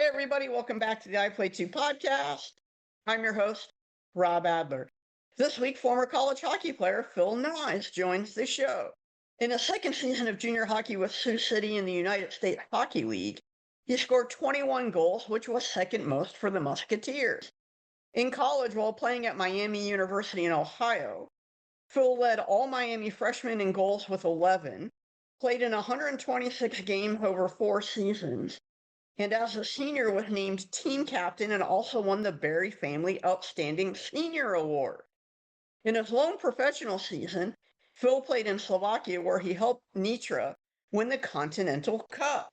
everybody. Welcome back to the I Play 2 podcast. I'm your host, Rob Adler. This week, former college hockey player Phil Knies joins the show. In the second season of junior hockey with Sioux City in the United States Hockey League, he scored 21 goals, which was second most for the Musketeers. In college, while playing at Miami University in Ohio, Phil led all Miami freshmen in goals with 11, played in 126 games over 4 seasons, and as a senior was named team captain and also won the Barry Family Outstanding Senior Award. In his lone professional season, Phil played in Slovakia where he helped Nitra win the Continental Cup.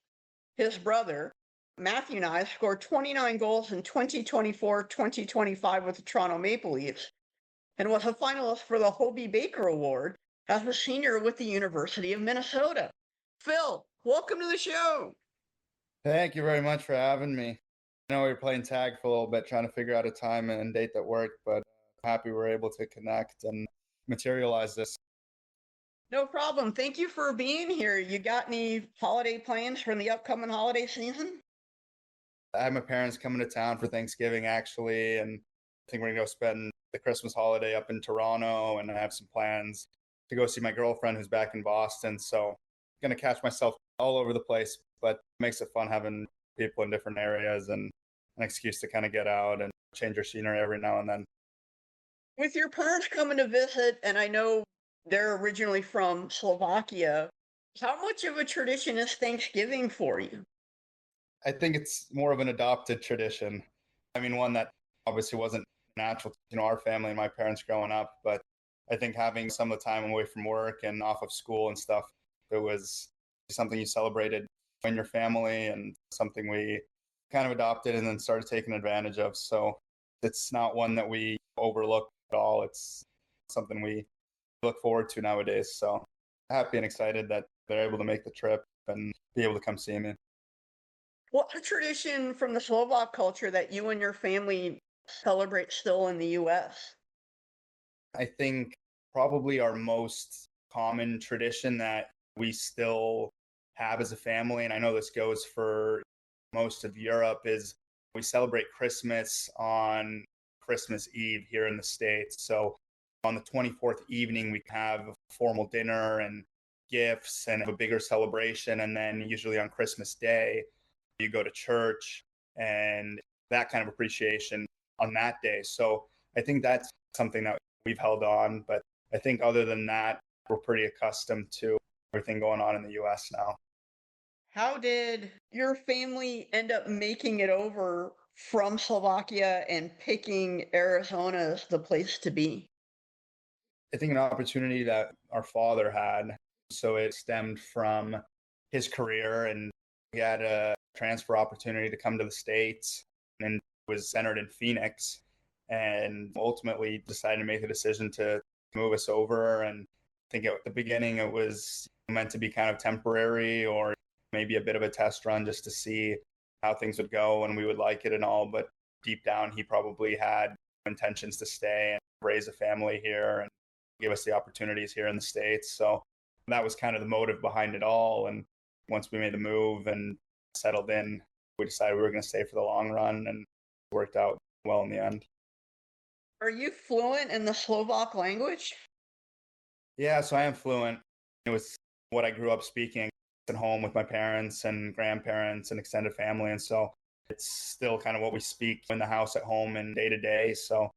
His brother, Matthew Knies, scored 29 goals in 2024-2025 with the Toronto Maple Leafs and was a finalist for the Hobey Baker Award as a senior with the University of Minnesota. Phil, welcome to the show. Thank you very much for having me. I know we were playing tag for a little bit, trying to figure out a time and date that worked, but I'm happy we're able to connect and materialize this. No problem. Thank you for being here. You got any holiday plans for the upcoming holiday season? I have my parents coming to town for Thanksgiving, actually, and I think we're going to go spend the Christmas holiday up in Toronto, and I have some plans to go see my girlfriend who's back in Boston, so I'm going to catch myself all over the place, but it makes it fun having people in different areas and an excuse to kind of get out and change your scenery every now and then. With your parents coming to visit, and I know they're originally from Slovakia, how much of a tradition is Thanksgiving for you? I think it's more of an adopted tradition. I mean, one that obviously wasn't natural to our family and my parents growing up, but I think having some of the time away from work and off of school and stuff, it was something you celebrated in your family and something we kind of adopted and then started taking advantage of. So it's not one that we overlook at all. It's something we look forward to nowadays. So happy and excited that they're able to make the trip and be able to come see me. What's a tradition from the Slovak culture that you and your family celebrate still in the U.S.? I think probably our most common tradition that we still have as a family, and I know this goes for most of Europe, is we celebrate Christmas on Christmas Eve here in the States. So on the 24th evening, we have a formal dinner and gifts and a bigger celebration. And then usually on Christmas Day, you go to church and that kind of appreciation on that day. So I think that's something that we've held on. But I think other than that, we're pretty accustomed to everything going on in the U.S. now. How did your family end up making it over from Slovakia and picking Arizona as the place to be? I think an opportunity that our father had. So it stemmed from his career, and he had a transfer opportunity to come to the States and was centered in Phoenix, and ultimately decided to make the decision to move us over. And I think at the beginning it was meant to be kind of temporary or maybe a bit of a test run just to see how things would go and we would like it and all. But deep down, he probably had intentions to stay and raise a family here and give us the opportunities here in the States. So that was kind of the motive behind it all. And once we made the move and settled in, we decided we were going to stay for the long run, and it worked out well in the end. Are you fluent in the Slovak language? Yeah, so I am fluent. It was what I grew up speaking at home with my parents and grandparents and extended family. And so it's still kind of what we speak in the house at home and day to day. So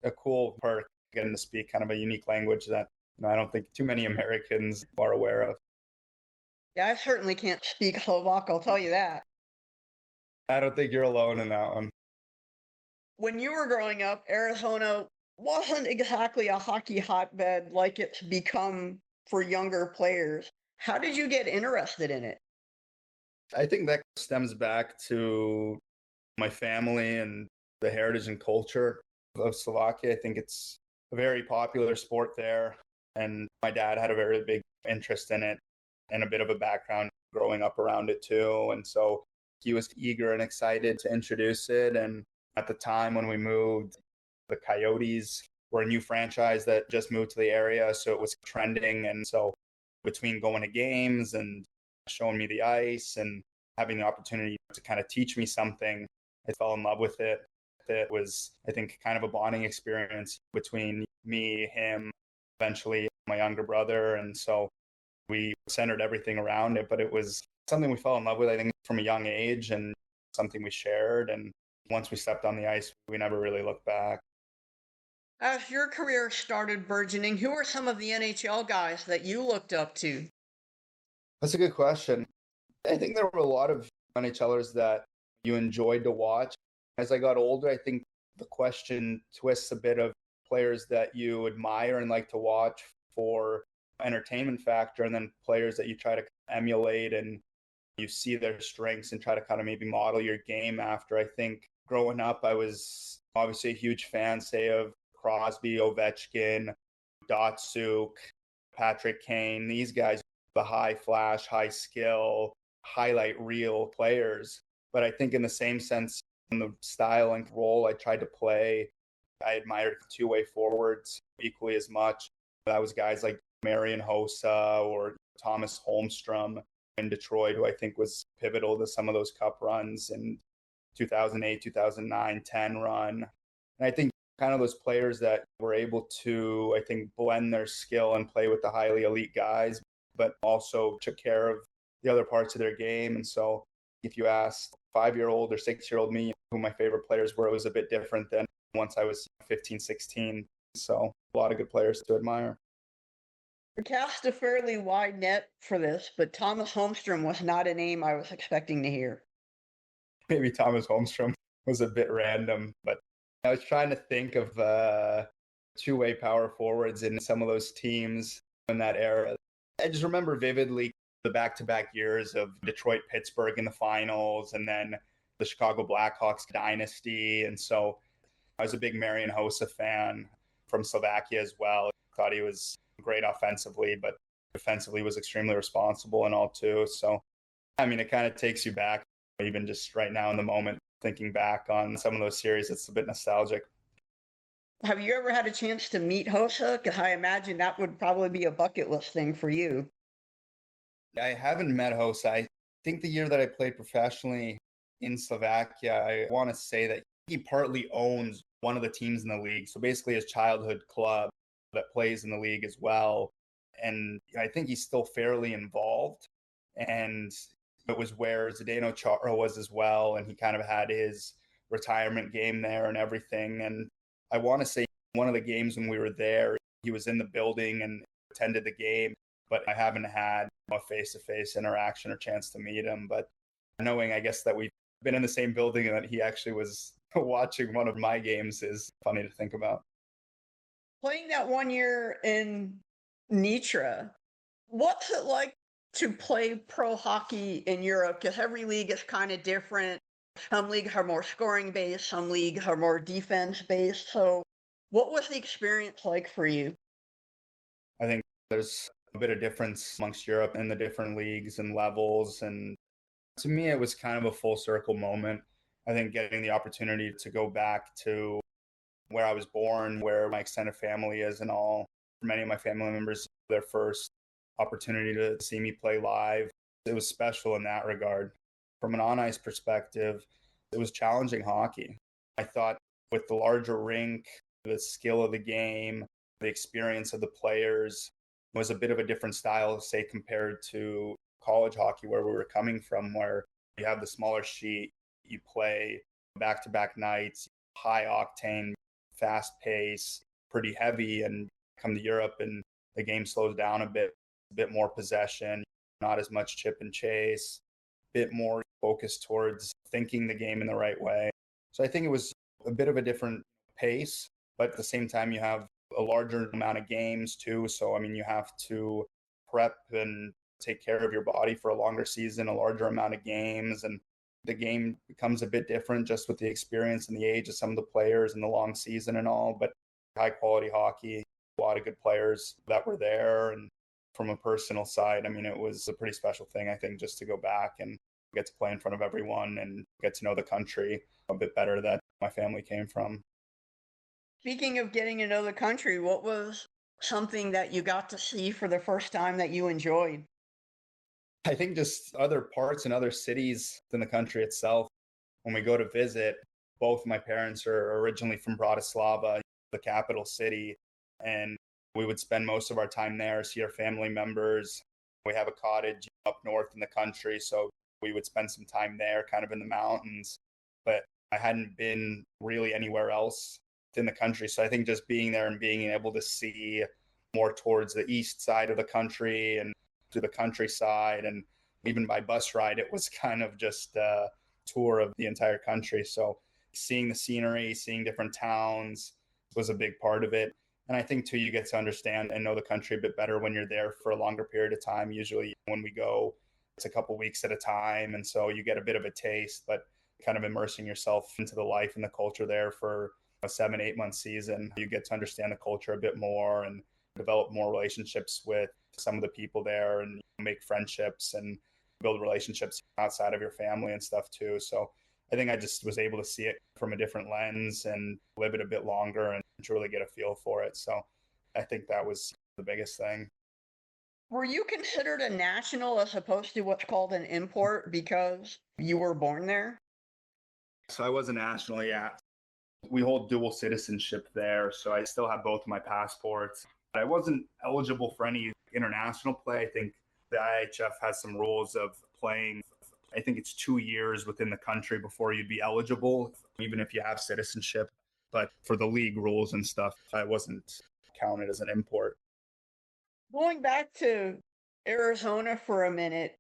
a cool perk getting to speak kind of a unique language that I don't think too many Americans are aware of. Yeah, I certainly can't speak Slovak, I'll tell you that. I don't think you're alone in that one. When you were growing up, Arizona wasn't exactly a hockey hotbed like it's become for younger players. How did you get interested in it? I think that stems back to my family and the heritage and culture of Slovakia. I think it's a very popular sport there, and my dad had a very big interest in it and a bit of a background growing up around it too. And so he was eager and excited to introduce it. And at the time when we moved, the Coyotes were a new franchise that just moved to the area, so it was trending. And so between going to games and showing me the ice and having the opportunity to kind of teach me something. I fell in love with it. It was, I think, kind of a bonding experience between me, him, eventually my younger brother. And so we centered everything around it, but it was something we fell in love with, I think, from a young age and something we shared. And once we stepped on the ice, we never really looked back. As your career started burgeoning, who are some of the NHL guys that you looked up to? That's a good question. I think there were a lot of NHLers that you enjoyed to watch. As I got older, I think the question twists a bit of players that you admire and like to watch for entertainment factor, and then players that you try to emulate and you see their strengths and try to kind of maybe model your game after. I think growing up, I was obviously a huge fan, say, of Crosby, Ovechkin, Datsuk, Patrick Kane, these guys, the high flash, high skill, highlight reel players. But I think in the same sense, in the style and role I tried to play, I admired two-way forwards equally as much. That was guys like Marian Hossa or Thomas Holmstrom in Detroit, who I think was pivotal to some of those cup runs in 2008, 2009, 10 run. And I think kind of those players that were able to, I think, blend their skill and play with the highly elite guys, but also took care of the other parts of their game. And so if you asked 5-year-old or 6-year-old me who my favorite players were, it was a bit different than once I was 15, 16. So a lot of good players to admire. You cast a fairly wide net for this, but Thomas Holmstrom was not a name I was expecting to hear. Maybe Thomas Holmstrom was a bit random, but I was trying to think of two-way power forwards in some of those teams in that era. I just remember vividly the back-to-back years of Detroit, Pittsburgh in the finals, and then the Chicago Blackhawks dynasty. And so I was a big Marian Hossa fan from Slovakia as well. Thought he was great offensively, but defensively was extremely responsible and all too. So, I mean, it kind of takes you back, even just right now in the moment, thinking back on some of those series. It's a bit nostalgic. Have you ever had a chance to meet Hossa? Because I imagine that would probably be a bucket list thing for you. I haven't met Hossa. I think the year that I played professionally in Slovakia, I want to say that he partly owns one of the teams in the league. So basically his childhood club that plays in the league as well. And I think he's still fairly involved. And it was where Zdeno Chara was as well. And he kind of had his retirement game there and everything. And I want to say one of the games when we were there, he was in the building and attended the game, but I haven't had a face-to-face interaction or chance to meet him. But knowing, I guess, that we've been in the same building and that he actually was watching one of my games is funny to think about. Playing that 1 year in Nitra, what's it like to play pro hockey in Europe? Because every league is kind of different. Some leagues are more scoring based, some leagues are more defense based. So what was the experience like for you? I think there's a bit of difference amongst Europe and the different leagues and levels. And to me, it was kind of a full circle moment. I think getting the opportunity to go back to where I was born, where my extended family is and all, for many of my family members, their first opportunity to see me play live, it was special in that regard. From an on-ice perspective, it was challenging hockey. I thought with the larger rink, the skill of the game, the experience of the players was a bit of a different style, say, compared to college hockey where we were coming from, where you have the smaller sheet, you play back-to-back nights, high octane, fast pace, pretty heavy, and come to Europe and the game slows down a bit more possession, not as much chip and chase, a bit more focused towards thinking the game in the right way. So I think it was a bit of a different pace, but at the same time you have a larger amount of games too. So, I mean, you have to prep and take care of your body for a longer season, a larger amount of games, and the game becomes a bit different just with the experience and the age of some of the players and the long season and all, but high quality hockey, a lot of good players that were there. And from a personal side, I mean, it was a pretty special thing, I think, just to go back and get to play in front of everyone and get to know the country a bit better that my family came from. Speaking of getting to know the country, what was something that you got to see for the first time that you enjoyed? I think just other parts and other cities in the country itself. When we go to visit, both my parents are originally from Bratislava, the capital city, and we would spend most of our time there, see our family members. We have a cottage up north in the country, so we would spend some time there, kind of in the mountains. But I hadn't been really anywhere else in the country. So I think just being there and being able to see more towards the east side of the country and to the countryside, and even by bus ride, it was kind of just a tour of the entire country. So seeing the scenery, seeing different towns was a big part of it. And I think too, you get to understand and know the country a bit better when you're there for a longer period of time. Usually when we go, it's a couple weeks at a time. And so you get a bit of a taste, but kind of immersing yourself into the life and the culture there for a 7-8 month season, you get to understand the culture a bit more and develop more relationships with some of the people there and make friendships and build relationships outside of your family and stuff too. So I think I just was able to see it from a different lens and live it a bit longer and truly get a feel for it. So I think that was the biggest thing. Were you considered a national as opposed to what's called an import because you were born there? So I was a national, yeah. We hold dual citizenship there, so I still have both of my passports. I wasn't eligible for any international play. I think the IHF has some rules of playing. I think it's 2 years within the country before you'd be eligible, even if you have citizenship. But for the league rules and stuff, I wasn't counted as an import. Going back to Arizona for a minute,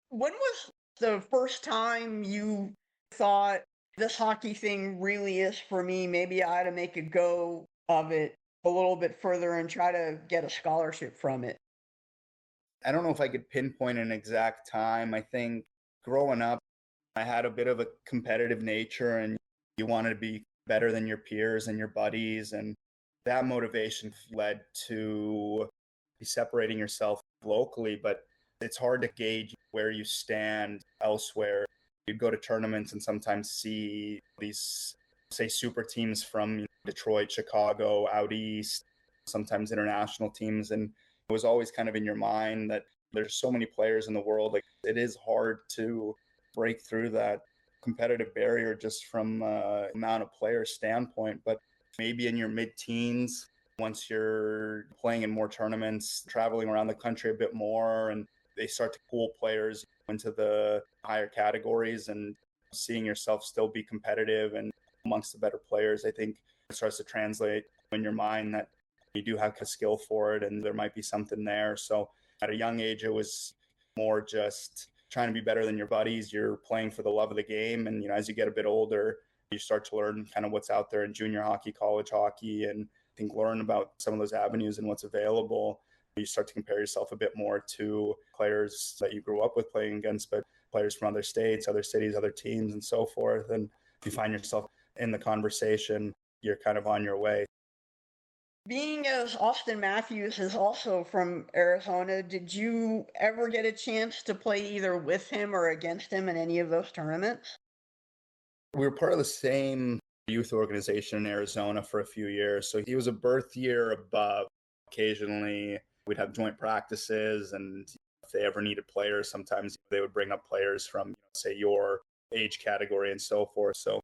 when was the first time you thought this hockey thing really is for me? Maybe I ought to make a go of it a little bit further and try to get a scholarship from it. I don't know if I could pinpoint an exact time. I think growing up, I had a bit of a competitive nature and you wanted to be better than your peers and your buddies. And that motivation led to be separating yourself locally, but it's hard to gauge where you stand elsewhere. You'd go to tournaments and sometimes see these, say, super teams from Detroit, Chicago, out east, sometimes international teams. And it was always kind of in your mind that there's so many players in the world. Like, it is hard to break through that competitive barrier just from amount of players standpoint. But maybe in your mid-teens, once you're playing in more tournaments, traveling around the country a bit more, and they start to pull players into the higher categories and seeing yourself still be competitive and amongst the better players, I think it starts to translate in your mind that you do have a skill for it and there might be something there. So at a young age, it was more just trying to be better than your buddies. You're playing for the love of the game. And, as you get a bit older, you start to learn kind of what's out there in junior hockey, college hockey, and I think learn about some of those avenues and what's available. You start to compare yourself a bit more to players that you grew up with playing against, but players from other states, other cities, other teams, and so forth. And if you find yourself in the conversation, you're kind of on your way. Being as Auston Matthews is also from Arizona, did you ever get a chance to play either with him or against him in any of those tournaments? We were part of the same youth organization in Arizona for a few years. So he was a birth year above. Occasionally, we'd have joint practices, and if they ever needed players, sometimes they would bring up players from, say, your age category and so forth. So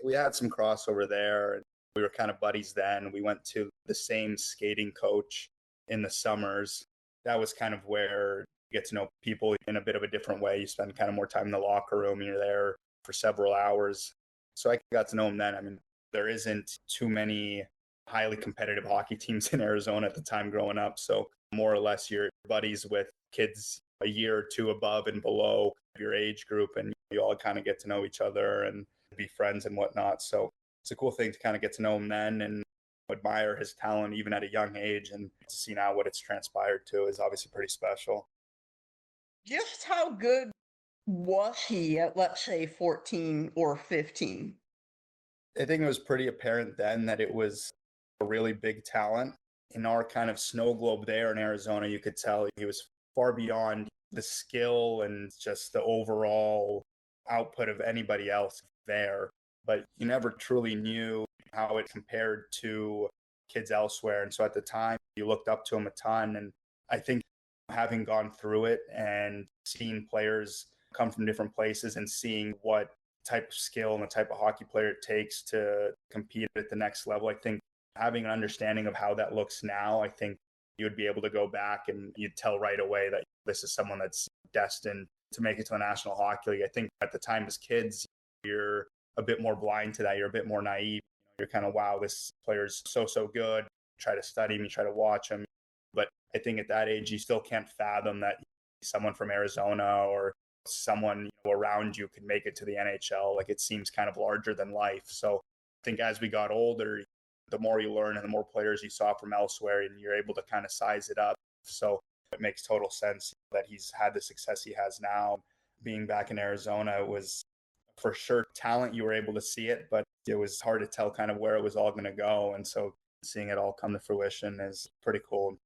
we had some crossover there. We were kind of buddies then. We went to the same skating coach in the summers. That was kind of where you get to know people in a bit of a different way. You spend kind of more time in the locker room. You're there for several hours. So I got to know him then. I mean, there isn't too many highly competitive hockey teams in Arizona at the time growing up. So more or less you're buddies with kids a year or two above and below your age group, and you all kind of get to know each other and be friends and whatnot. So it's a cool thing to kind of get to know him then and admire his talent even at a young age, and to see now what it's transpired to is obviously pretty special. Just how good was he at, let's say, 14 or 15? I think it was pretty apparent then that it was a really big talent. In our kind of snow globe there in Arizona, you could tell he was far beyond the skill and just the overall output of anybody else there. But you never truly knew how it compared to kids elsewhere. And so at the time, you looked up to him a ton. And I think having gone through it and seen players come from different places and seeing what type of skill and the type of hockey player it takes to compete at the next level. I think having an understanding of how that looks now, I think you would be able to go back and you'd tell right away that this is someone that's destined to make it to the National Hockey League. I think at the time as kids, you're a bit more blind to that. You're a bit more naive. You're kind of, wow, this player's so good. Try to study him, you try to watch him. But I think at that age, you still can't fathom that someone from Arizona or someone around you could make it to the NHL. Like, it seems kind of larger than life. So I think as we got older, the more you learn and the more players you saw from elsewhere, and you're able to kind of size it up. So it makes total sense that he's had the success he has now. Being back in Arizona, it was for sure talent. You were able to see it, but it was hard to tell kind of where it was all going to go. And so seeing it all come to fruition is pretty cool.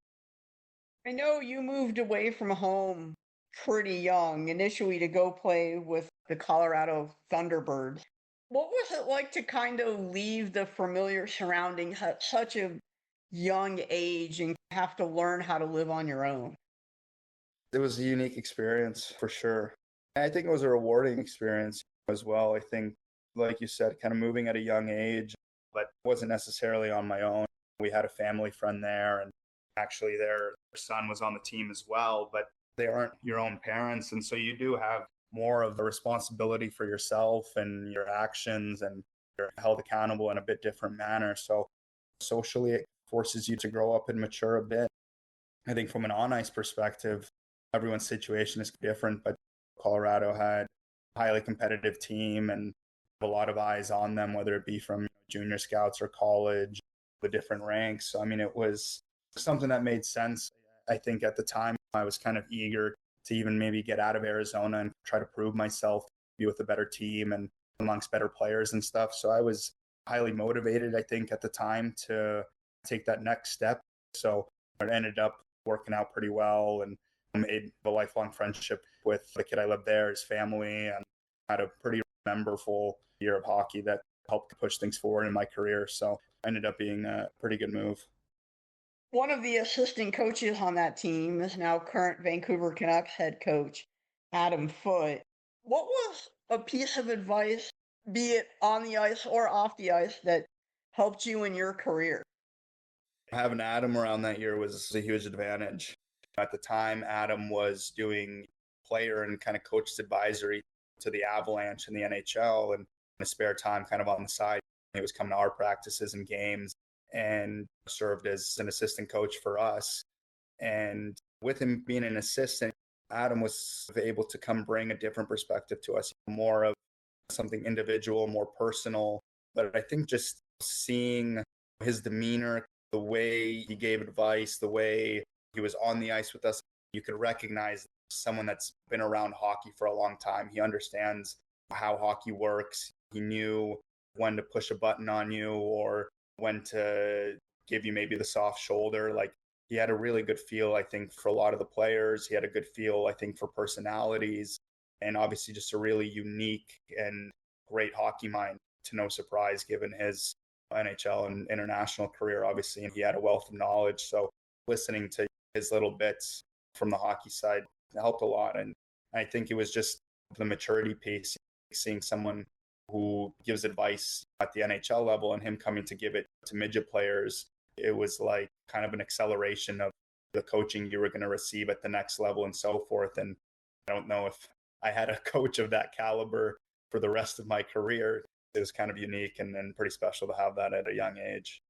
I know you moved away from home pretty young, initially to go play with the Colorado Thunderbirds. What was it like to kind of leave the familiar surroundings at such a young age and have to learn how to live on your own? It was a unique experience for sure. I think it was a rewarding experience as well. I think, like you said, kind of moving at a young age, but wasn't necessarily on my own. We had a family friend there, and actually their son was on the team as well, but they aren't your own parents. And so you do have more of the responsibility for yourself and your actions, and you're held accountable in a bit different manner. So socially, it forces you to grow up and mature a bit. I think from an on-ice perspective, everyone's situation is different, but Colorado had a highly competitive team and a lot of eyes on them, whether it be from junior scouts or college, the different ranks. So, I mean, it was something that made sense. I think at the time I was kind of eager to even maybe get out of Arizona and try to prove myself, be with a better team and amongst better players and stuff. So I was highly motivated, I think, at the time to take that next step. So it ended up working out pretty well and made a lifelong friendship with the kid I lived there, his family, and had a pretty memorable year of hockey that helped push things forward in my career. So it ended up being a pretty good move. One of the assistant coaches on that team is now current Vancouver Canucks head coach, Adam Foote. What was a piece of advice, be it on the ice or off the ice, that helped you in your career? Having Adam around that year was a huge advantage. At the time, Adam was doing player and kind of coach's advisory to the Avalanche in the NHL, and in his spare time kind of on the side, he was coming to our practices and games and served as an assistant coach for us. And with him being an assistant, Adam was able to come bring a different perspective to us, more of something individual, more personal. But I think just seeing his demeanor, the way he gave advice, the way he was on the ice with us, you could recognize someone that's been around hockey for a long time. He understands how hockey works. He knew when to push a button on you or when to give you maybe the soft shoulder. Like, he had a really good feel, I think, for a lot of the players. He had a good feel, I think, for personalities, and obviously just a really unique and great hockey mind, to no surprise, given his NHL and international career, obviously, and he had a wealth of knowledge. So listening to his little bits from the hockey side helped a lot. And I think it was just the maturity piece, seeing someone who gives advice at the NHL level and him coming to give it to midget players. It was like kind of an acceleration of the coaching you were going to receive at the next level and so forth. And I don't know if I had a coach of that caliber for the rest of my career. It was kind of unique and pretty special to have that at a young age.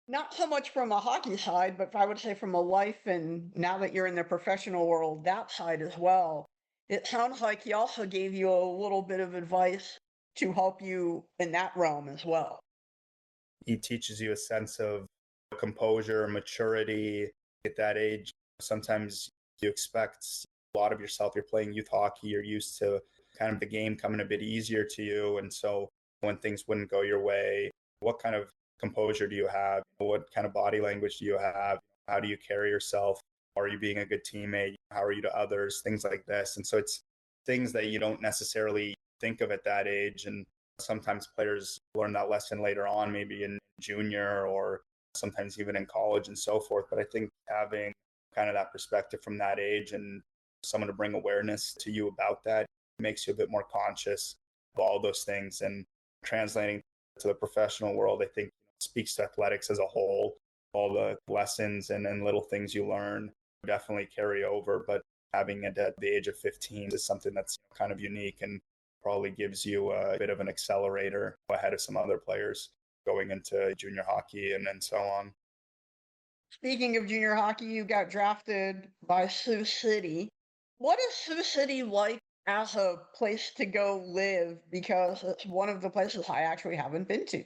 Not so much from a hockey side, but I would say from a life, and now that you're in the professional world, that side as well. It sounds like he also gave you a little bit of advice to help you in that realm as well. He teaches you a sense of composure, maturity. At that age, sometimes you expect a lot of yourself. You're playing youth hockey, you're used to kind of the game coming a bit easier to you. And so when things wouldn't go your way, what kind of composure do you have? What kind of body language do you have? How do you carry yourself? Are you being a good teammate? How are you to others? Things like this. And so it's things that you don't necessarily think of at that age. And sometimes players learn that lesson later on, maybe in junior or sometimes even in college and so forth. But I think having kind of that perspective from that age and someone to bring awareness to you about that makes you a bit more conscious of all those things. And translating to the professional world, I think speaks to athletics as a whole. All the lessons and little things you learn definitely carry over, but having it at the age of 15 is something that's kind of unique and probably gives you a bit of an accelerator ahead of some other players going into junior hockey and so on. Speaking of junior hockey, you got drafted by Sioux City. What is Sioux City like as a place to go live? Because it's one of the places I actually haven't been to.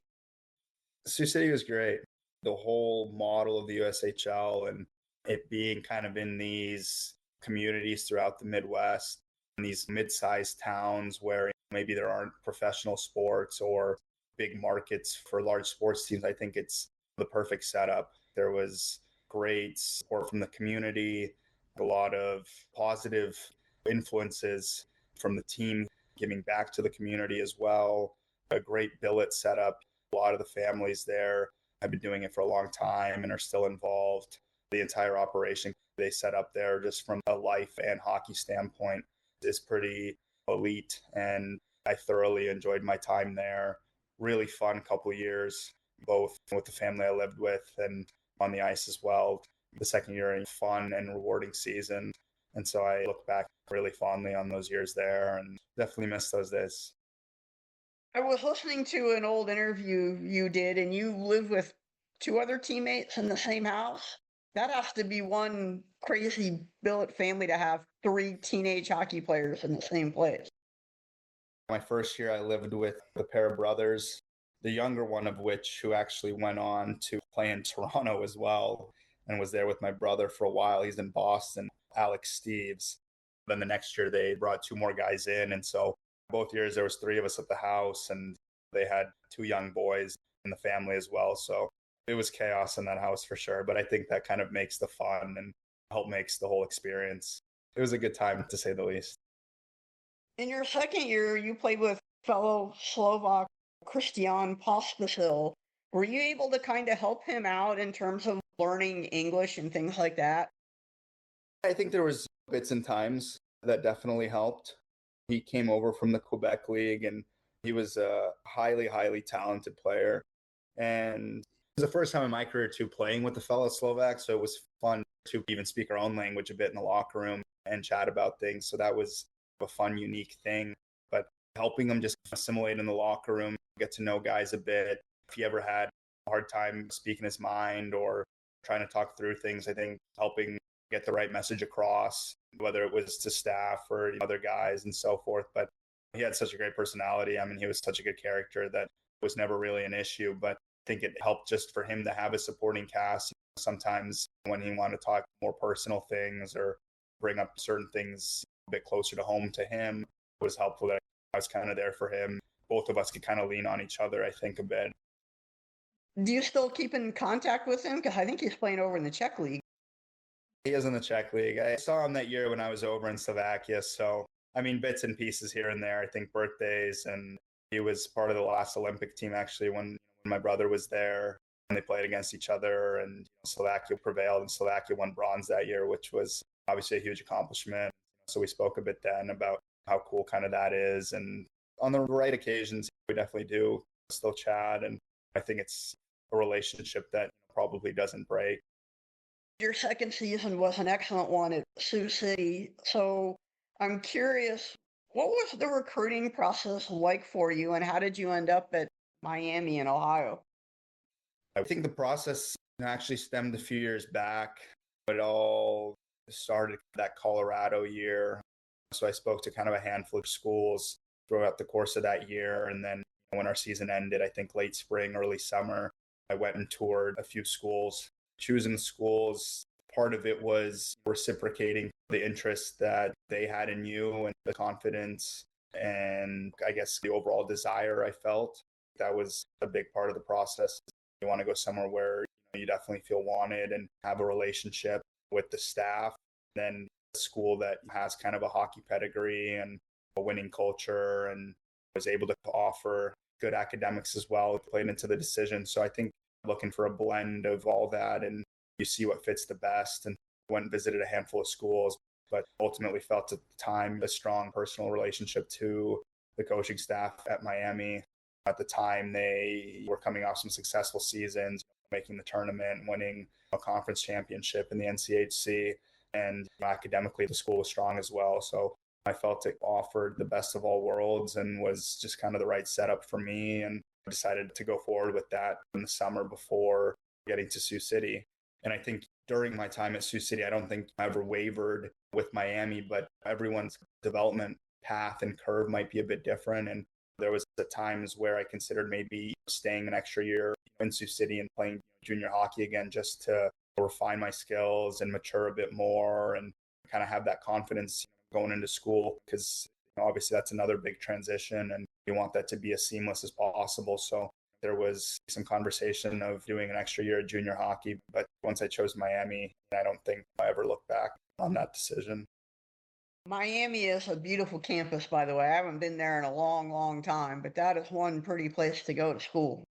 Sioux City was great. The whole model of the USHL and it being kind of in these communities throughout the Midwest, in these mid-sized towns where maybe there aren't professional sports or big markets for large sports teams, I think it's the perfect setup. There was great support from the community, a lot of positive influences from the team giving back to the community as well, a great billet setup. A lot of the families there have been doing it for a long time and are still involved. The entire operation they set up there, just from a life and hockey standpoint, is pretty elite. And I thoroughly enjoyed my time there. Really fun couple years, both with the family I lived with and on the ice as well. The second year, a fun and rewarding season. And so I look back really fondly on those years there and definitely miss those days. I was listening to an old interview you did, and you live with two other teammates in the same house. That has to be one crazy billet family to have three teenage hockey players in the same place. My first year, I lived with a pair of brothers, the younger one of which who actually went on to play in Toronto as well and was there with my brother for a while. He's in Boston, Alex Steves. Then the next year, they brought two more guys in. And so both years, there was three of us at the house, and they had two young boys in the family as well. So it was chaos in that house for sure. But I think that kind of makes the fun and help makes the whole experience. It was a good time, to say the least. In your second year, you played with fellow Slovak Christian Pospisil. Were you able to kind of help him out in terms of learning English and things like that? I think there was bits and times that definitely helped. He came over from the Quebec League, and he was a highly, highly talented player. And it was the first time in my career, too, playing with the fellow Slovaks. So it was fun to even speak our own language a bit in the locker room and chat about things. So that was a fun, unique thing. But helping him just assimilate in the locker room, get to know guys a bit. If he ever had a hard time speaking his mind or trying to talk through things, I think helping get the right message across, whether it was to staff or other guys and so forth. But he had such a great personality. I mean, he was such a good character that was never really an issue. But I think it helped just for him to have a supporting cast. Sometimes when he wanted to talk more personal things or bring up certain things a bit closer to home to him, it was helpful that I was kind of there for him. Both of us could kind of lean on each other, I think, a bit. Do you still keep in contact with him? Because I think he's playing over in the Czech League. He is in the Czech League. I saw him that year when I was over in Slovakia. So, I mean, bits and pieces here and there. I think birthdays, and he was part of the last Olympic team, actually, when my brother was there and they played against each other. And Slovakia prevailed, and Slovakia won bronze that year, which was obviously a huge accomplishment. So we spoke a bit then about how cool kind of that is. And on the right occasions, we definitely do still chat. And I think it's a relationship that probably doesn't break. Your second season was an excellent one at Sioux City. So I'm curious, what was the recruiting process like for you, and how did you end up at Miami in Ohio? I think the process actually stemmed a few years back, but it all started that Colorado year. So I spoke to kind of a handful of schools throughout the course of that year. And then when our season ended, I think late spring, early summer, I went and toured a few schools. Choosing schools, part of it was reciprocating the interest that they had in you and the confidence and I guess the overall desire I felt. That was a big part of the process. You want to go somewhere where you definitely feel wanted and have a relationship with the staff. Then a school that has kind of a hockey pedigree and a winning culture and was able to offer good academics as well played into the decision. So I think looking for a blend of all that, and you see what fits the best. And went and visited a handful of schools, but ultimately felt at the time a strong personal relationship to the coaching staff at Miami. At the time, they were coming off some successful seasons, making the tournament, winning a conference championship in the NCHC, and academically, the school was strong as well. So I felt it offered the best of all worlds and was just kind of the right setup for me. And I decided to go forward with that in the summer before getting to Sioux City. And I think during my time at Sioux City, I don't think I ever wavered with Miami, but everyone's development path and curve might be a bit different. And there was at times where I considered maybe staying an extra year in Sioux City and playing junior hockey again, just to refine my skills and mature a bit more and kind of have that confidence going into school, because obviously that's another big transition and you want that to be as seamless as possible. So there was some conversation of doing an extra year of junior hockey, but once I chose Miami, I don't think I ever looked back on that decision. Miami is a beautiful campus, by the way. I haven't been there in a long, long time, but that is one pretty place to go to school.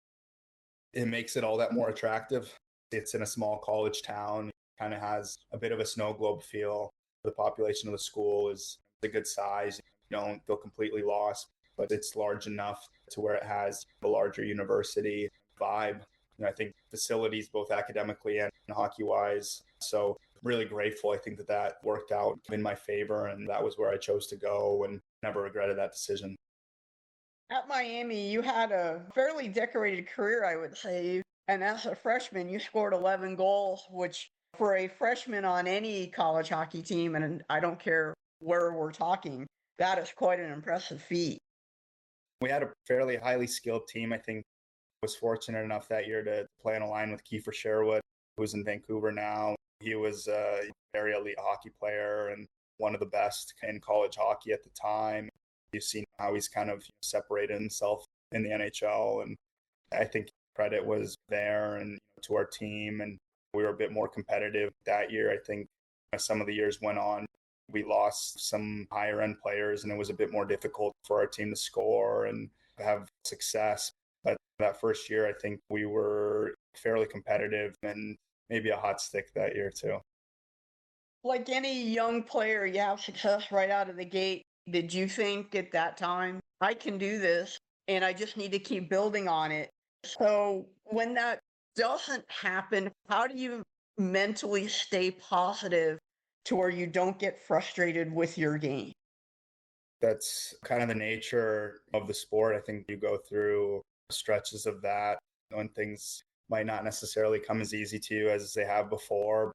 It makes it all that more attractive. It's in a small college town, kind of has a bit of a snow globe feel. The population of the school is a good size. You don't feel completely lost, but it's large enough to where it has a larger university vibe. I think facilities, both academically and hockey-wise. So really grateful. I think that worked out in my favor, and that was where I chose to go and never regretted that decision. At Miami, you had a fairly decorated career, I would say. And as a freshman, you scored 11 goals, which for a freshman on any college hockey team, and I don't care where we're talking, that is quite an impressive feat. We had a fairly highly skilled team. I think I was fortunate enough that year to play on a line with Kiefer Sherwood, who's in Vancouver now. He was a very elite hockey player and one of the best in college hockey at the time. You've seen how he's kind of separated himself in the NHL, and I think credit was there and to our team, and we were a bit more competitive that year. I think as some of the years went on, we lost some higher end players, and it was a bit more difficult for our team to score and have success. But that first year, I think we were fairly competitive and maybe a hot stick that year too. Like any young player, you have success right out of the gate. Did you think at that time, I can do this and I just need to keep building on it? So when that doesn't happen, how do you mentally stay positive to where you don't get frustrated with your game? That's kind of the nature of the sport. I think you go through stretches of that when things might not necessarily come as easy to you as they have before.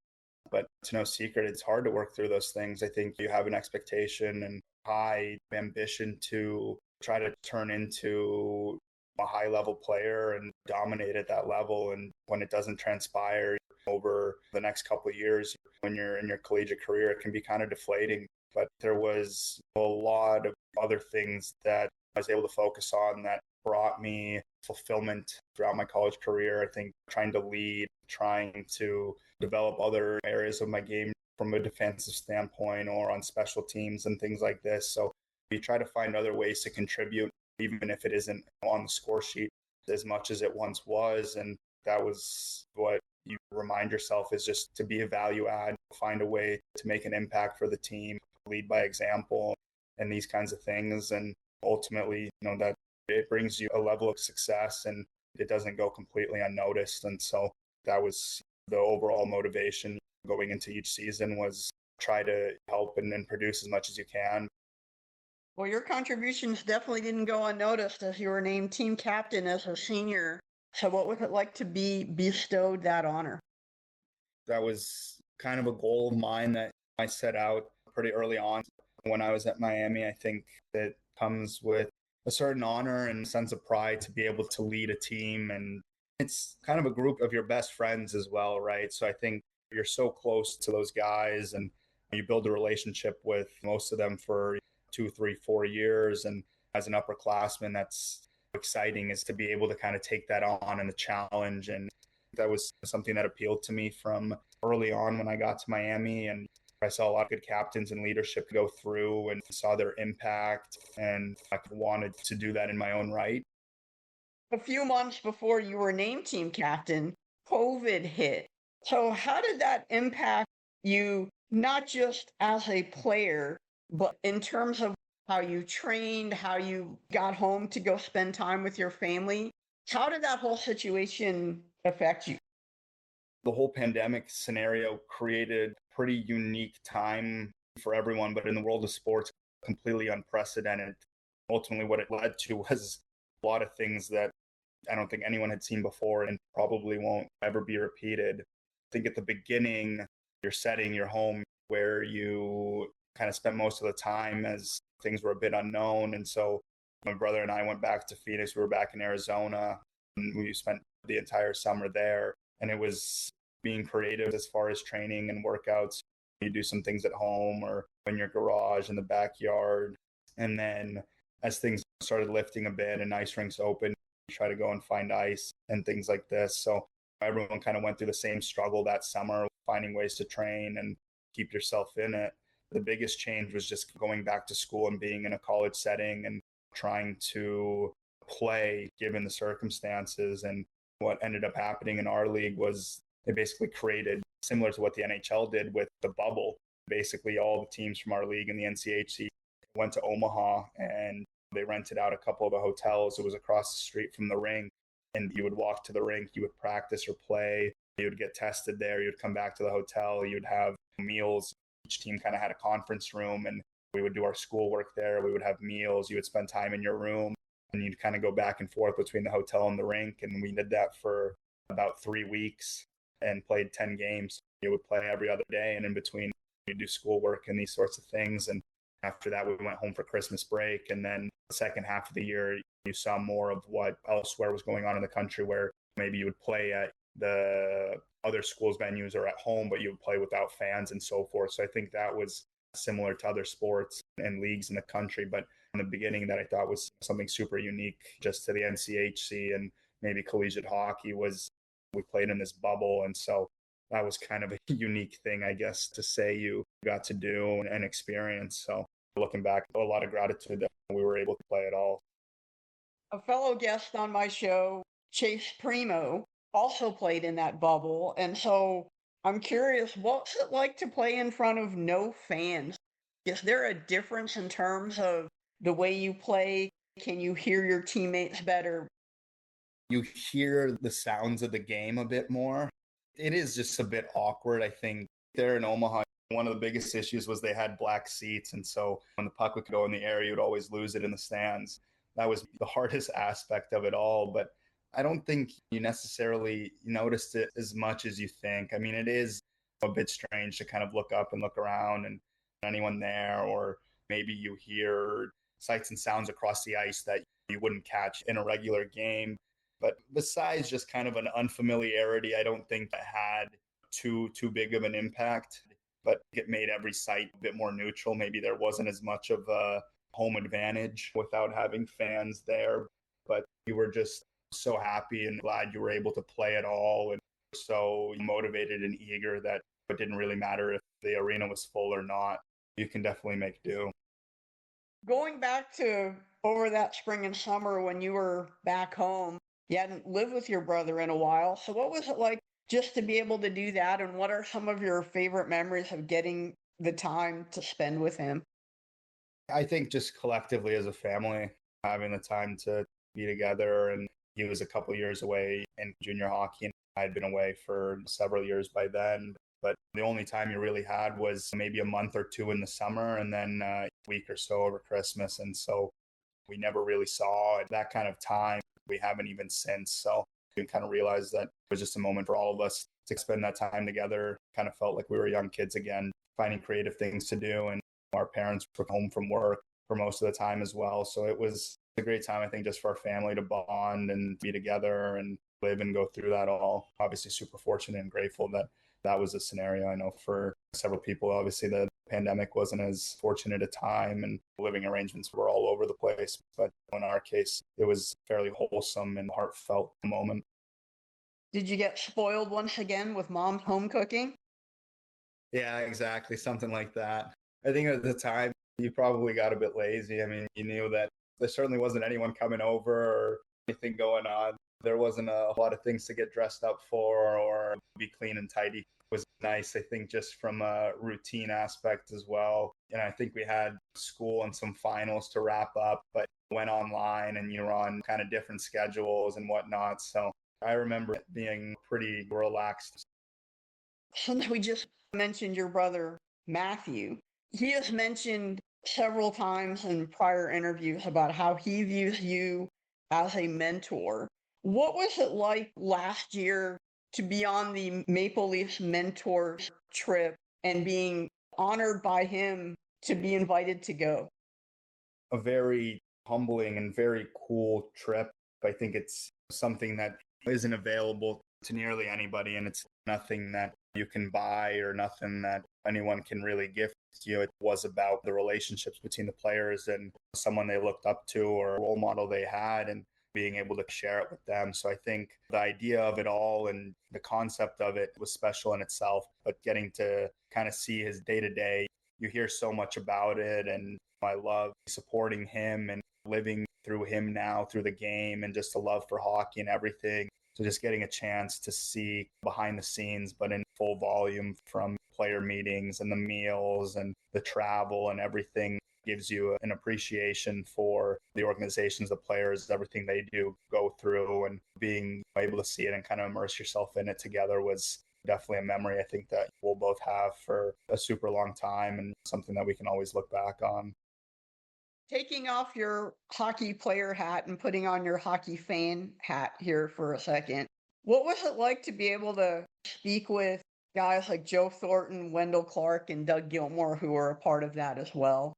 But it's no secret, it's hard to work through those things. I think you have an expectation and high ambition to try to turn into a high level player and dominate at that level. And when it doesn't transpire over the next couple of years, when you're in your collegiate career, it can be kind of deflating. But there was a lot of other things that I was able to focus on that brought me fulfillment throughout my college career. I think trying to lead, trying to develop other areas of my game from a defensive standpoint or on special teams and things like this. So you try to find other ways to contribute, even if it isn't on the score sheet as much as it once was. And that was what you remind yourself, is just to be a value add, find a way to make an impact for the team, lead by example, and these kinds of things. And ultimately, that it brings you a level of success and it doesn't go completely unnoticed. And so that was the overall motivation going into each season, was try to help and produce as much as you can. Well, your contributions definitely didn't go unnoticed as you were named team captain as a senior. So what was it like to be bestowed that honor? That was kind of a goal of mine that I set out pretty early on when I was at Miami. I think that comes with a certain honor and sense of pride to be able to lead a team. And it's kind of a group of your best friends as well, right? So I think you're so close to those guys and you build a relationship with most of them for 2, 3, 4 years. And as an upperclassman, that's exciting, is to be able to kind of take that on and the challenge. And that was something that appealed to me from early on when I got to Miami. And I saw a lot of good captains and leadership go through and saw their impact. And I wanted to do that in my own right. A few months before you were named team captain, COVID hit. So how did that impact you, not just as a player, but in terms of how you trained, how you got home to go spend time with your family. How did that whole situation affect you? The whole pandemic scenario created a pretty unique time for everyone, but in the world of sports, completely unprecedented. Ultimately, what it led to was a lot of things that I don't think anyone had seen before and probably won't ever be repeated. I think at the beginning, you're setting your home where you kind of spent most of the time as things were a bit unknown. And so my brother and I went back to Phoenix. We were back in Arizona and we spent the entire summer there. And it was being creative as far as training and workouts. You do some things at home or in your garage, in the backyard. And then as things started lifting a bit and ice rinks open, you try to go and find ice and things like this. So everyone kind of went through the same struggle that summer, finding ways to train and keep yourself in it. The biggest change was just going back to school and being in a college setting and trying to play given the circumstances. And what ended up happening in our league was they basically created, similar to what the NHL did with the bubble. Basically, all the teams from our league in the NCHC went to Omaha and they rented out a couple of the hotels. It was across the street from the rink. And you would walk to the rink, you would practice or play, you would get tested there, you'd come back to the hotel, you'd have meals. Each team kind of had a conference room and we would do our schoolwork there. We would have meals, you would spend time in your room and you'd kind of go back and forth between the hotel and the rink. And we did that for about 3 weeks and played 10 games. You would play every other day and in between you'd do schoolwork and these sorts of things. And after that, we went home for Christmas break. And then the second half of the year, you saw more of what elsewhere was going on in the country where maybe you would play at the other schools' venues or at home, but you would play without fans and so forth. So I think that was similar to other sports and leagues in the country. But in the beginning, that I thought was something super unique just to the NCHC and maybe collegiate hockey was we played in this bubble. And so that was kind of a unique thing, I guess, to say you got to do and experience. So looking back, a lot of gratitude that we were able to play at all. A fellow guest on my show, Chase Primo, also played in that bubble. And so I'm curious, what's it like to play in front of no fans? Is there a difference in terms of the way you play? Can you hear your teammates better? You hear the sounds of the game a bit more. It is just a bit awkward, I think. There in Omaha, one of the biggest issues was they had black seats. And so when the puck would go in the air, you would always lose it in the stands. That was the hardest aspect of it all. But I don't think you necessarily noticed it as much as you think. I mean, it is a bit strange to kind of look up and look around and anyone there, or maybe you hear sights and sounds across the ice that you wouldn't catch in a regular game. But besides just kind of an unfamiliarity, I don't think that had too big of an impact. But it made every site a bit more neutral. Maybe there wasn't as much of a home advantage without having fans there. But you were just so happy and glad you were able to play at all and so motivated and eager that it didn't really matter if the arena was full or not. You can definitely make do. Going back to over that spring and summer when you were back home, you hadn't lived with your brother in a while. So what was it like just to be able to do that? And what are some of your favorite memories of getting the time to spend with him? I think just collectively as a family, having the time to be together. And he was a couple years away in junior hockey, and I had been away for several years by then. But the only time you really had was maybe a month or two in the summer and then a week or so over Christmas. And so we never really saw that kind of time. We haven't even since. So you kind of realized that it was just a moment for all of us to spend that time together. Kind of felt like we were young kids again, finding creative things to do. And our parents were home from work for most of the time as well. So it was a great time, I think, just for our family to bond and be together and live and go through that all. Obviously, super fortunate and grateful that that was a scenario. I know for several people, obviously, the pandemic wasn't as fortunate a time and living arrangements were all over the place. But in our case, it was fairly wholesome and heartfelt moment. Did you get spoiled once again with mom's home cooking? Yeah, exactly. Something like that. I think at the time, you probably got a bit lazy. I mean, you knew that there certainly wasn't anyone coming over or anything going on. there wasn't a lot of things to get dressed up for or be clean and tidy. It was nice, I think, just from a routine aspect as well. And I think we had school and some finals to wrap up, but went online and you were on kind of different schedules and whatnot. So I remember it being pretty relaxed. Since we just mentioned your brother, Matthew, he has mentioned several times in prior interviews about how he views you as a mentor. What was it like last year to be on the Maple Leafs mentors trip and being honored by him to be invited to go? A very humbling and very cool trip. I think it's something that isn't available to nearly anybody, and it's nothing that you can buy or nothing that anyone can really gift you. It was about the relationships between the players and someone they looked up to or a role model they had, and being able to share it with them. So I think the idea of it all and the concept of it was special in itself, but getting to kind of see his day to day, you hear so much about it. And I love supporting him and living through him now, through the game, and just the love for hockey and everything. So just getting a chance to see behind the scenes, but in full volume, from player meetings and the meals and the travel and everything, gives you an appreciation for the organizations, the players, everything they do go through, and being able to see it and kind of immerse yourself in it together was definitely a memory I think that we'll both have for a super long time, and something that we can always look back on. Taking off your hockey player hat and putting on your hockey fan hat here for a second, what was it like to be able to speak with guys like Joe Thornton, Wendel Clark, and Doug Gilmour, who were a part of that as well?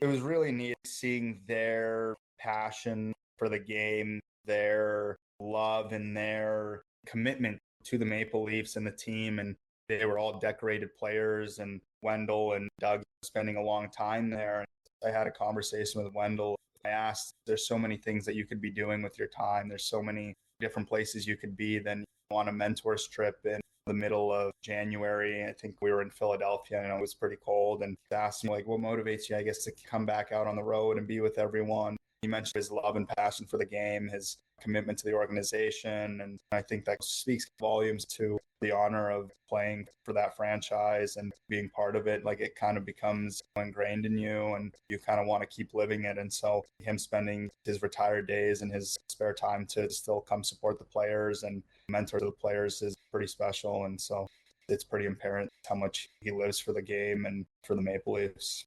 It was really neat seeing their passion for the game, their love and their commitment to the Maple Leafs and the team. And they were all decorated players, and Wendel and Doug spending a long time there. I had a conversation with Wendel. I asked, there's so many things that you could be doing with your time. There's so many different places you could be than on a mentors trip in the middle of January. I think we were in Philadelphia and it was pretty cold, and asked him, like, what motivates you, I guess, to come back out on the road and be with everyone. He mentioned his love and passion for the game, his commitment to the organization. And I think that speaks volumes to the honor of playing for that franchise and being part of it. Like, it kind of becomes ingrained in you and you kind of want to keep living it. And so him spending his retired days and his spare time to still come support the players and mentor the players is pretty special. And so it's pretty apparent how much he lives for the game and for the Maple Leafs.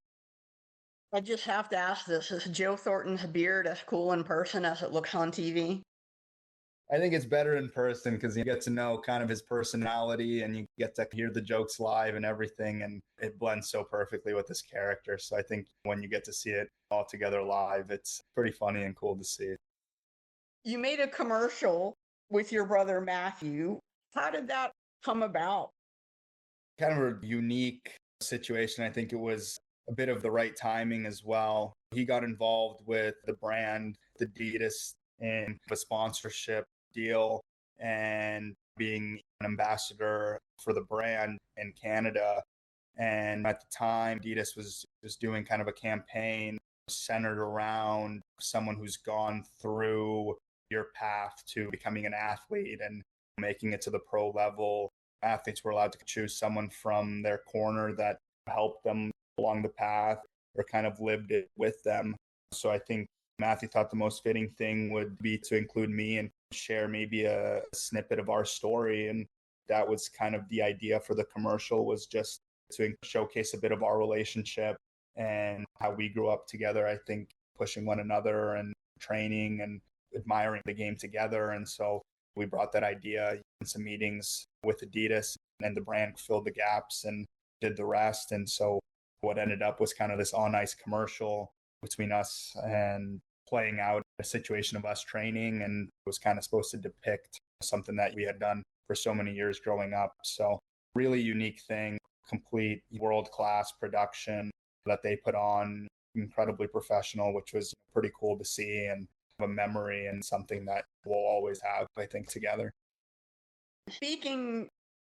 I just have to ask this. Is Joe Thornton's beard as cool in person as it looks on TV? I think it's better in person because you get to know kind of his personality and you get to hear the jokes live and everything. And it blends so perfectly with his character. So I think when you get to see it all together live, it's pretty funny and cool to see. You made a commercial with your brother Matthew. How did that come about? Kind of a unique situation. I think it was a bit of the right timing as well. He got involved with the brand, Adidas, in a sponsorship deal and being an ambassador for the brand in Canada. And at the time, Adidas was doing kind of a campaign centered around someone who's gone through your path to becoming an athlete and making it to the pro level. Athletes were allowed to choose someone from their corner that helped them along the path or kind of lived it with them. So I think Matthew thought the most fitting thing would be to include me and share maybe a snippet of our story. And that was kind of the idea for the commercial, was just to showcase a bit of our relationship and how we grew up together. I think pushing one another and training and admiring the game together. And so we brought that idea in some meetings with Adidas, and the brand filled the gaps and did the rest. And so what ended up was kind of this on ice commercial between us and playing out a situation of us training, and it was kind of supposed to depict something that we had done for so many years growing up. So really unique thing, complete world-class production that they put on, incredibly professional, which was pretty cool to see and a memory and something that we'll always have, I think, together. Speaking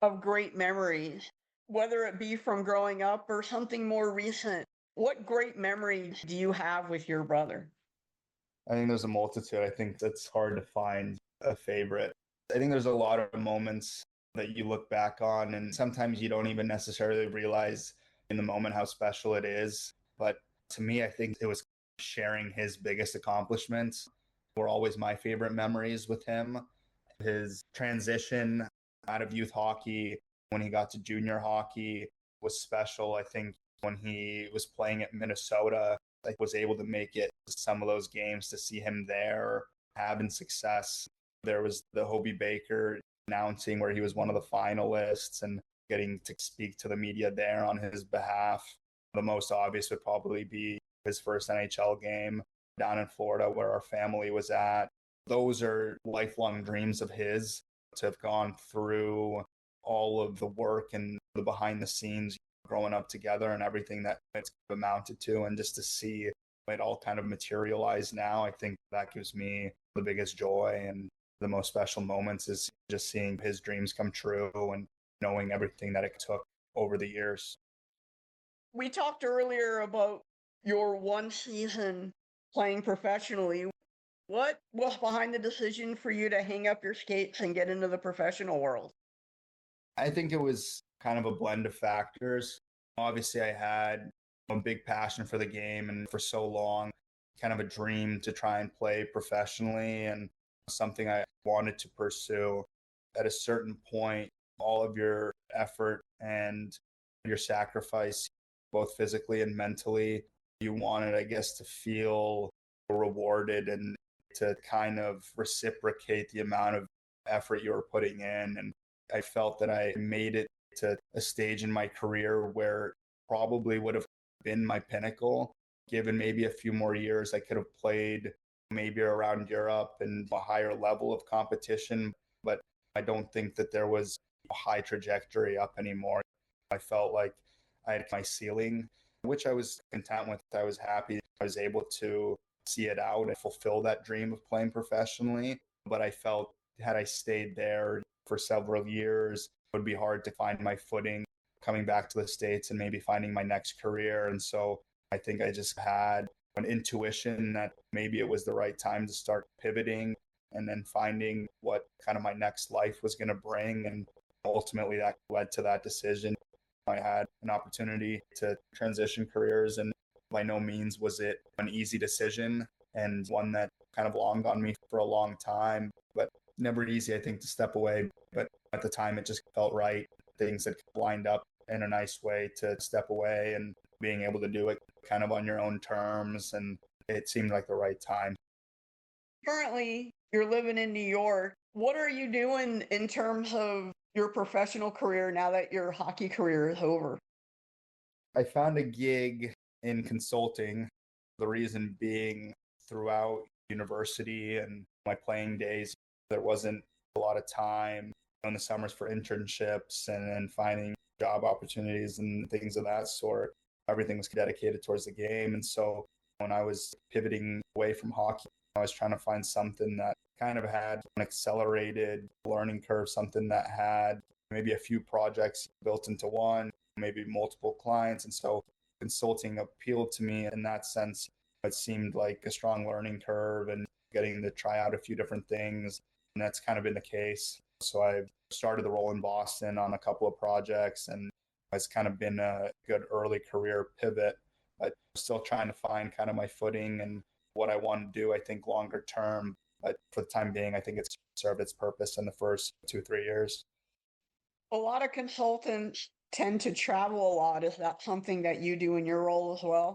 of great memories, whether it be from growing up or something more recent, what great memories do you have with your brother? I think there's a multitude. I think it's hard to find a favorite. I think there's a lot of moments that you look back on, and sometimes you don't even necessarily realize in the moment how special it is. But to me, I think it was sharing his biggest accomplishments were always my favorite memories with him. His transition out of youth hockey when he got to junior hockey was special. I think when he was playing at Minnesota, I was able to make it to some of those games to see him there having success. There was the Hobie Baker announcing where he was one of the finalists and getting to speak to the media there on his behalf. The most obvious would probably be his first NHL game down in Florida where our family was at. Those are lifelong dreams of his to have gone through all of the work and the behind the scenes growing up together and everything that it's amounted to, and just to see it all kind of materialize now. I think that gives me the biggest joy, and the most special moments is just seeing his dreams come true and knowing everything that it took over the years. We talked earlier about your one season playing professionally. What was behind the decision for you to hang up your skates and get into the professional world? I think it was kind of a blend of factors. Obviously, I had a big passion for the game, and for so long, kind of a dream to try and play professionally and something I wanted to pursue. At a certain point, all of your effort and your sacrifice, both physically and mentally, you wanted, I guess, to feel rewarded and to kind of reciprocate the amount of effort you were putting in. And I felt that I made it to a stage in my career where probably would have been my pinnacle. Given maybe a few more years, I could have played maybe around Europe and a higher level of competition, but I don't think that there was a high trajectory up anymore. I felt like I had my ceiling, which I was content with. I was happy I was able to see it out and fulfill that dream of playing professionally. But I felt had I stayed there for several years, it would be hard to find my footing coming back to the States and maybe finding my next career. And so I think I just had an intuition that maybe it was the right time to start pivoting and then finding what kind of my next life was going to bring. And ultimately that led to that decision. I had an opportunity to transition careers, and by no means was it an easy decision, and one that kind of longed on me for a long time, but never easy, I think, to step away. But at the time, it just felt right. Things had lined up in a nice way to step away, and being able to do it kind of on your own terms. And it seemed like the right time. Currently, you're living in New York. What are you doing in terms of your professional career now that your hockey career is over? I found a gig in consulting. The reason being, throughout university and my playing days, there wasn't a lot of time in the summers for internships and finding job opportunities and things of that sort. Everything was dedicated towards the game. And so when I was pivoting away from hockey, I was trying to find something that kind of had an accelerated learning curve, something that had maybe a few projects built into one, maybe multiple clients. And so consulting appealed to me in that sense. It seemed like a strong learning curve and getting to try out a few different things. And that's kind of been the case. So I've started the role in Boston on a couple of projects, and it's kind of been a good early career pivot, but still trying to find kind of my footing and what I want to do, I think, longer term. But for the time being, I think it's served its purpose in the first 2-3 years. A lot of consultants tend to travel a lot. Is that something that you do in your role as well?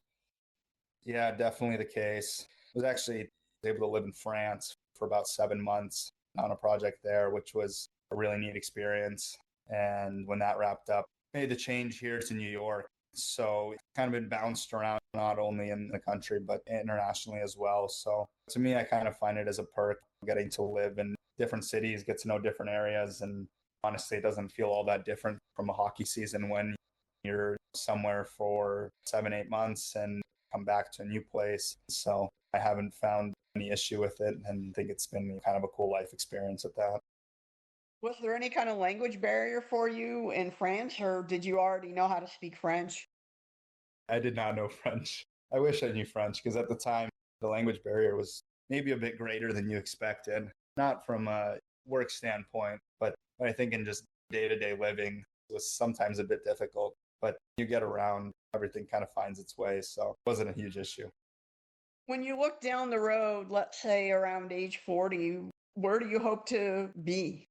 Yeah, definitely the case. I was actually able to live in France for about 7 months on a project there, which was a really neat experience. And when that wrapped up, made the change here to New York. So it's kind of been bounced around, not only in the country, but internationally as well. So to me, I kind of find it as a perk getting to live in different cities, get to know different areas. And honestly, it doesn't feel all that different from a hockey season when you're somewhere for 7-8 months and come back to a new place. So I haven't found any issue with it, and think it's been kind of a cool life experience at that. Was there any kind of language barrier for you in France, or did you already know how to speak French? I did not know French. I wish I knew French because at the time the language barrier was maybe a bit greater than you expected, not from a work standpoint, but I think in just day-to-day living was sometimes a bit difficult, but you get around, everything kind of finds its way. So it wasn't a huge issue. When you look down the road, let's say around age 40, where do you hope to be?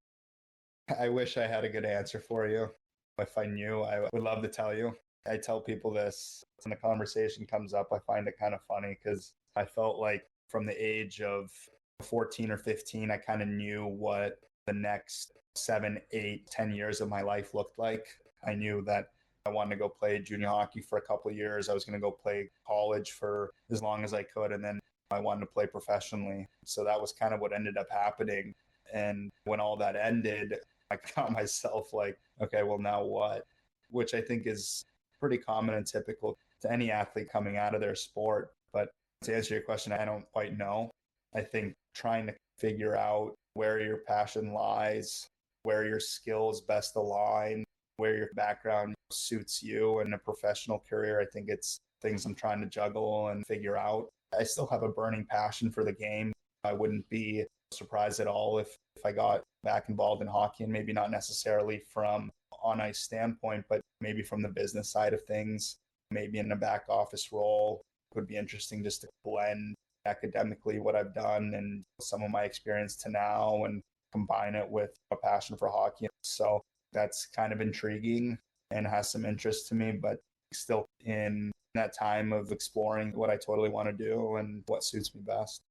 I wish I had a good answer for you. If I knew, I would love to tell you. I tell people this when the conversation comes up. I find it kind of funny because I felt like from the age of 14 or 15, I kind of knew what the next 7, 8, 10 years of my life looked like. I knew that I wanted to go play junior hockey for a couple of years. I was going to go play college for as long as I could. And then I wanted to play professionally. So that was kind of what ended up happening. And when all that ended, I got myself like, okay, well, now what? Which I think is pretty common and typical to any athlete coming out of their sport. But to answer your question, I don't quite know. I think trying to figure out where your passion lies, where your skills best align, where your background suits you in a professional career. I think it's things I'm trying to juggle and figure out. I still have a burning passion for the game. I wouldn't be surprised at all if I got back involved in hockey, and maybe not necessarily from on ice standpoint, but maybe from the business side of things, maybe in a back office role. It would be interesting just to blend academically what I've done and some of my experience to now and combine it with a passion for hockey. So that's kind of intriguing and has some interest to me, but still in that time of exploring what I totally want to do and what suits me best.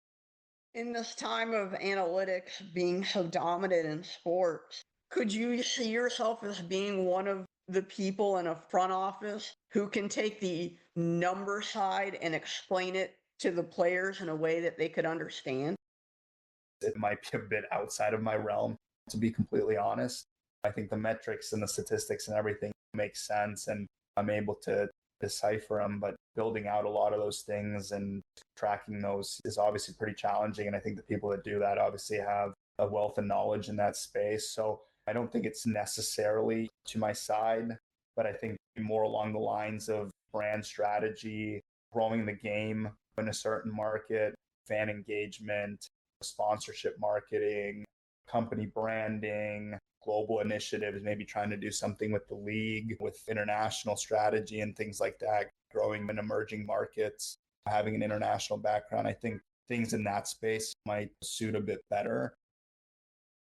In this time of analytics being so dominant in sports, could you see yourself as being one of the people in a front office who can take the number side and explain it to the players in a way that they could understand? It might be a bit outside of my realm, to be completely honest. I think the metrics and the statistics and everything make sense, and I'm able to decipher them, but building out a lot of those things and tracking those is obviously pretty challenging. And I think the people that do that obviously have a wealth of knowledge in that space. So I don't think it's necessarily to my side, but I think more along the lines of brand strategy, growing the game in a certain market, fan engagement, sponsorship marketing, company branding, global initiatives, maybe trying to do something with the league, with international strategy and things like that, growing in emerging markets, having an international background. I think things in that space might suit a bit better.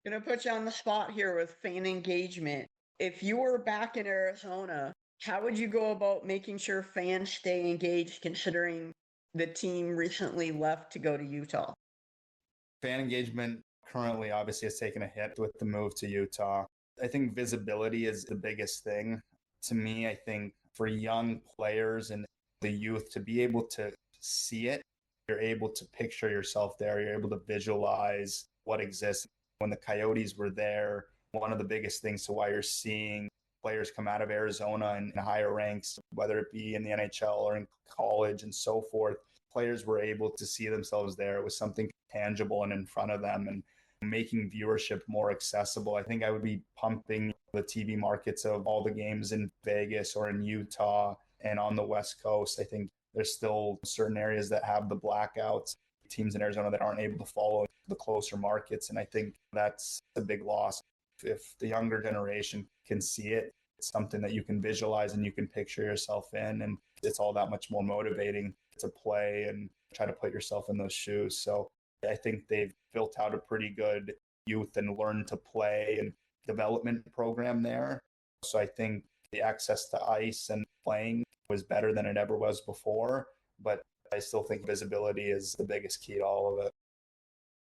Gonna put you on the spot here with fan engagement. If you were back in Arizona, how would you go about making sure fans stay engaged considering the team recently left to go to Utah? Fan engagement currently obviously has taken a hit with the move to Utah. I think visibility is the biggest thing. To me, I think for young players and the youth to be able to see it, you're able to picture yourself there, you're able to visualize what exists. When the Coyotes were there, one of the biggest things to why you're seeing players come out of Arizona in higher ranks, whether it be in the NHL or in college and so forth, players were able to see themselves there. It was something tangible and in front of them, and making viewership more accessible. I think I would be pumping the TV markets of all the games in Vegas or in Utah and on the West Coast. I think there's still certain areas that have the blackouts, teams in Arizona that aren't able to follow the closer markets. And I think that's a big loss. If the younger generation can see it, it's something that you can visualize and you can picture yourself in. And it's all that much more motivating to play and try to put yourself in those shoes. So I think they've built out a pretty good youth and learn to play and development program there. So I think the access to ice and playing was better than it ever was before. But I still think visibility is the biggest key to all of it.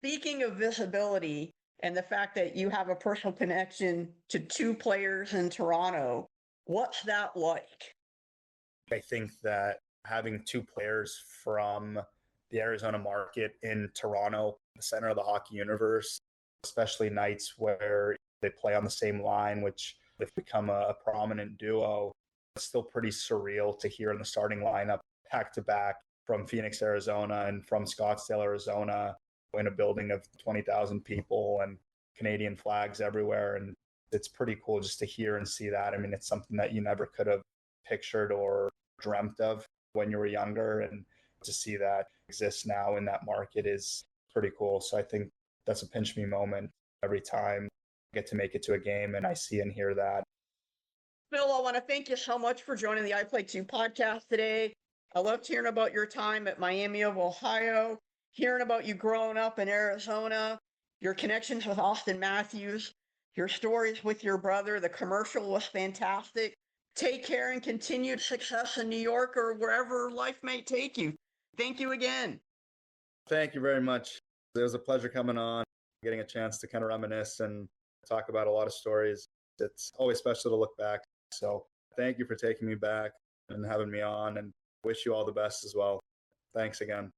Speaking of visibility and the fact that you have a personal connection to two players in Toronto, what's that like? I think that having two players from the Arizona market in Toronto, the center of the hockey universe, especially nights where they play on the same line, which they've become a prominent duo, it's still pretty surreal to hear in the starting lineup back to back from Phoenix, Arizona and from Scottsdale, Arizona, in a building of 20,000 people and Canadian flags everywhere. And it's pretty cool just to hear and see that. I mean, it's something that you never could have pictured or dreamt of when you were younger. And to see that exist now in that market is pretty cool. So I think that's a pinch me moment every time I get to make it to a game and I see and hear that. Phil, I want to thank you so much for joining the I Play Too podcast today. I loved hearing about your time at Miami of Ohio, hearing about you growing up in Arizona, your connections with Auston Matthews, your stories with your brother. The commercial was fantastic. Take care and continued success in New York or wherever life may take you. Thank you again. Thank you very much. It was a pleasure coming on, getting a chance to kind of reminisce and talk about a lot of stories. It's always special to look back. So thank you for taking me back and having me on, and wish you all the best as well. Thanks again.